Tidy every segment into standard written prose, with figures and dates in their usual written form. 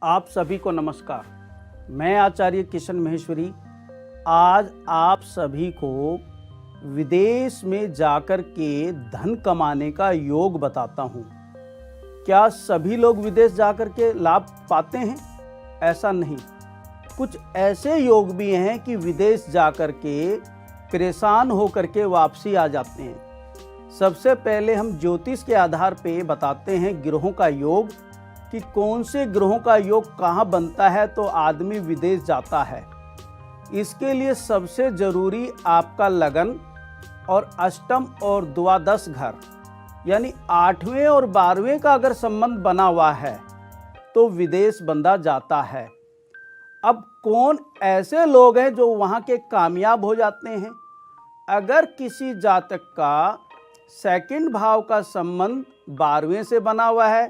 आप सभी को नमस्कार। मैं आचार्य किशन महेश्वरी आज आप सभी को विदेश में जाकर के धन कमाने का योग बताता हूँ। क्या सभी लोग विदेश जाकर के लाभ पाते हैं? ऐसा नहीं। कुछ ऐसे योग भी हैं कि विदेश जाकर के परेशान होकर के वापसी आ जाते हैं। सबसे पहले हम ज्योतिष के आधार पे बताते हैं ग्रहों का योग कि कौन से ग्रहों का योग कहाँ बनता है तो आदमी विदेश जाता है। इसके लिए सबसे जरूरी आपका लगन और अष्टम और द्वादश घर यानी 8वें और 12वें का अगर संबंध बना हुआ है तो विदेश बंदा जाता है। अब कौन ऐसे लोग हैं जो वहाँ के कामयाब हो जाते हैं? अगर किसी जातक का सेकंड भाव का संबंध 12वें से बना हुआ है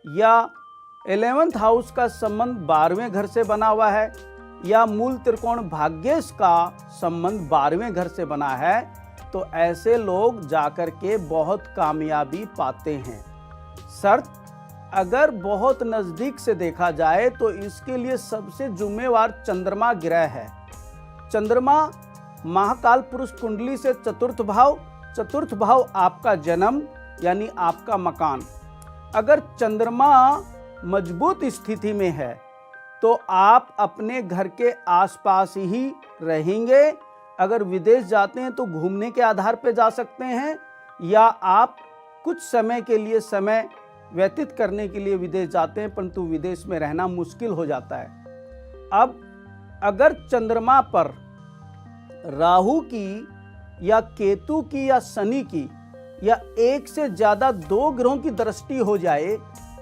या 11th हाउस का संबंध 12वें घर से बना हुआ है या मूल त्रिकोण भाग्येश का संबंध 12वें घर से बना है तो ऐसे लोग जाकर के बहुत कामयाबी पाते हैं। शर्त अगर बहुत नज़दीक से देखा जाए तो इसके लिए सबसे जिम्मेवार चंद्रमा ग्रह है। चंद्रमा महाकाल पुरुष कुंडली से चतुर्थ भाव आपका जन्म यानी आपका मकान। अगर चंद्रमा मजबूत स्थिति में है तो आप अपने घर के आसपास ही रहेंगे। अगर विदेश जाते हैं तो घूमने के आधार पर जा सकते हैं या आप कुछ समय के लिए समय व्यतीत करने के लिए विदेश जाते हैं, परंतु विदेश में रहना मुश्किल हो जाता है। अब अगर चंद्रमा पर राहु की या केतु की या शनि की या एक से ज़्यादा 2 ग्रहों की दृष्टि हो जाए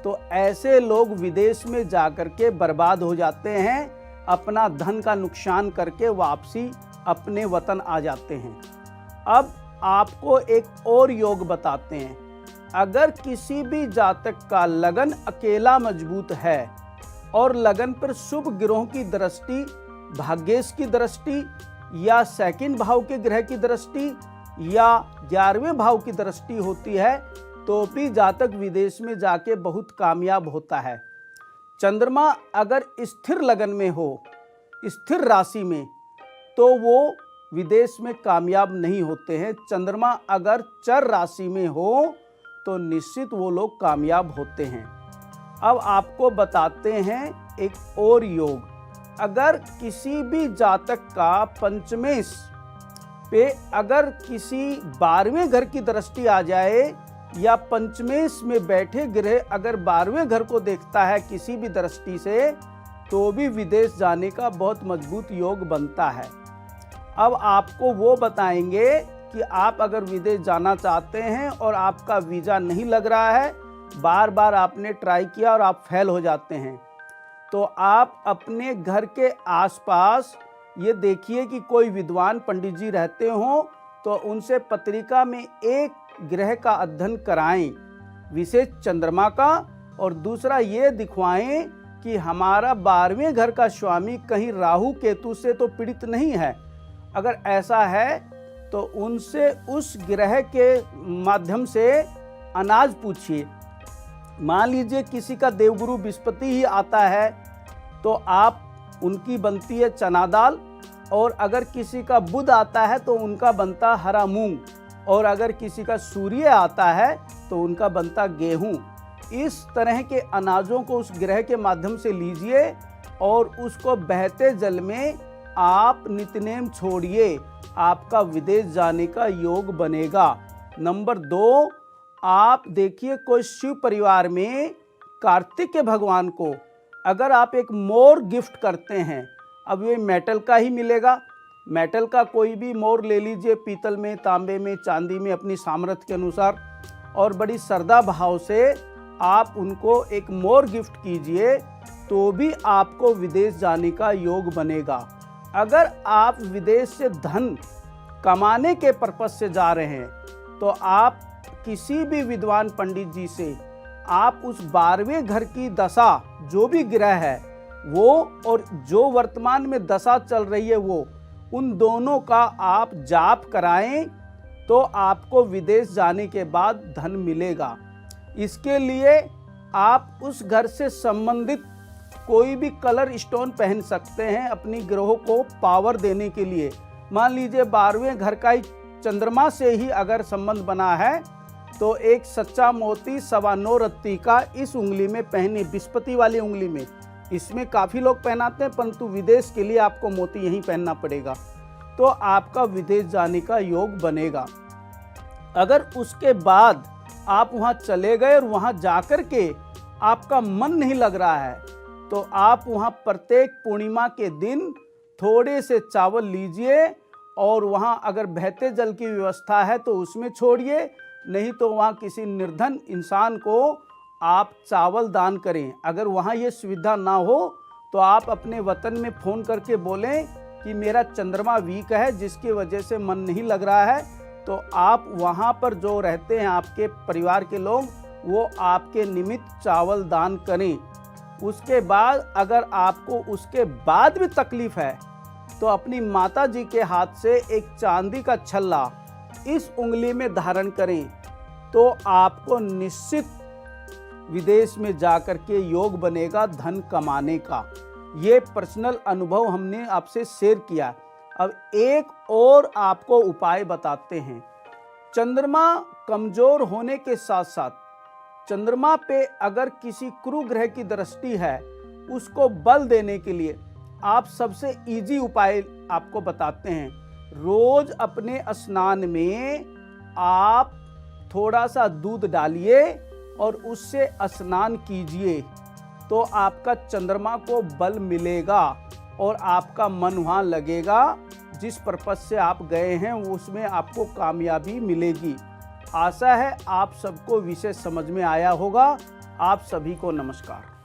तो ऐसे लोग विदेश में जाकर के बर्बाद हो जाते हैं, अपना धन का नुकसान करके वापसी अपने वतन आ जाते हैं। अब आपको एक और योग बताते हैं। अगर किसी भी जातक का लगन अकेला मजबूत है और लगन पर शुभ ग्रहों की दृष्टि, भाग्येश की दृष्टि या सेकंड भाव के ग्रह की दृष्टि या 11वें भाव की दृष्टि होती है तो भी जातक विदेश में जाके बहुत कामयाब होता है। चंद्रमा अगर स्थिर लगन में हो, स्थिर राशि में, तो वो विदेश में कामयाब नहीं होते हैं। चंद्रमा अगर चर राशि में हो तो निश्चित वो लोग कामयाब होते हैं। अब आपको बताते हैं एक और योग। अगर किसी भी जातक का पंचमेश पे अगर किसी 12वें घर की दृष्टि आ जाए या पंचमेश में बैठे ग्रह अगर 12वें घर को देखता है किसी भी दृष्टि से तो भी विदेश जाने का बहुत मजबूत योग बनता है। अब आपको वो बताएंगे कि आप अगर विदेश जाना चाहते हैं और आपका वीज़ा नहीं लग रहा है, बार बार आपने ट्राई किया और आप फेल हो जाते हैं, तो आप अपने घर के आसपास ये देखिए कि कोई विद्वान पंडित जी रहते हों तो उनसे पत्रिका में एक ग्रह का अध्ययन कराएं, विशेष चंद्रमा का, और दूसरा ये दिखवाएं कि हमारा 12वें घर का स्वामी कहीं राहु केतु से तो पीड़ित नहीं है। अगर ऐसा है तो उनसे उस ग्रह के माध्यम से अनाज पूछिए। मान लीजिए किसी का देवगुरु बृहस्पति ही आता है तो आप उनकी बनती है चना दाल, और अगर किसी का बुध आता है तो उनका बनता हरा मूंग, और अगर किसी का सूर्य आता है तो उनका बनता गेहूं। इस तरह के अनाजों को उस ग्रह के माध्यम से लीजिए और उसको बहते जल में आप नित्यनेम छोड़िए, आपका विदेश जाने का योग बनेगा। नंबर 2, आप देखिए कोई शिव परिवार में कार्तिक के भगवान को अगर आप एक मोर गिफ्ट करते हैं, अब ये मेटल का ही मिलेगा, मेटल का कोई भी मोर ले लीजिए, पीतल में, तांबे में, चांदी में, अपनी सामर्थ्य के अनुसार, और बड़ी श्रद्धा भाव से आप उनको एक मोर गिफ्ट कीजिए तो भी आपको विदेश जाने का योग बनेगा। अगर आप विदेश से धन कमाने के पर्पज से जा रहे हैं तो आप किसी भी विद्वान पंडित जी से आप उस 12वें घर की दशा जो भी ग्रह है वो और जो वर्तमान में दशा चल रही है वो, उन दोनों का आप जाप कराएं तो आपको विदेश जाने के बाद धन मिलेगा। इसके लिए आप उस घर से संबंधित कोई भी कलर स्टोन पहन सकते हैं अपनी ग्रहों को पावर देने के लिए। मान लीजिए 12वें घर का ही चंद्रमा से ही अगर संबंध बना है तो एक सच्चा मोती 9.25 रत्ती का इस उंगली में पहने, बृहस्पति वाली उंगली में। इसमें काफ़ी लोग पहनाते हैं, परंतु विदेश के लिए आपको मोती यहीं पहनना पड़ेगा, तो आपका विदेश जाने का योग बनेगा। अगर उसके बाद आप वहाँ चले गए और वहाँ जाकर के आपका मन नहीं लग रहा है, तो आप वहाँ प्रत्येक पूर्णिमा के दिन थोड़े से चावल लीजिए और वहाँ अगर बहते जल की व्यवस्था है तो उसमें छोड़िए, नहीं तो वहाँ किसी निर्धन इंसान को आप चावल दान करें। अगर वहाँ ये सुविधा ना हो तो आप अपने वतन में फ़ोन करके बोलें कि मेरा चंद्रमा वीक है जिसकी वजह से मन नहीं लग रहा है, तो आप वहाँ पर जो रहते हैं आपके परिवार के लोग, वो आपके निमित्त चावल दान करें। उसके बाद अगर आपको उसके बाद भी तकलीफ़ है तो अपनी माता जी के हाथ से एक चांदी का छल्ला इस उंगली में धारण करें, तो आपको निश्चित विदेश में जाकर के योग बनेगा धन कमाने का। ये पर्सनल अनुभव हमने आपसे शेयर किया। अब एक और आपको उपाय बताते हैं। चंद्रमा कमजोर होने के साथ साथ चंद्रमा पे अगर किसी क्रू ग्रह की दृष्टि है, उसको बल देने के लिए आप सबसे इजी उपाय आपको बताते हैं। रोज अपने स्नान में आप थोड़ा सा दूध डालिए और उससे स्नान कीजिए, तो आपका चंद्रमा को बल मिलेगा और आपका मन वहाँ लगेगा। जिस पर्पस से आप गए हैं उसमें आपको कामयाबी मिलेगी। आशा है आप सबको विषय समझ में आया होगा। आप सभी को नमस्कार।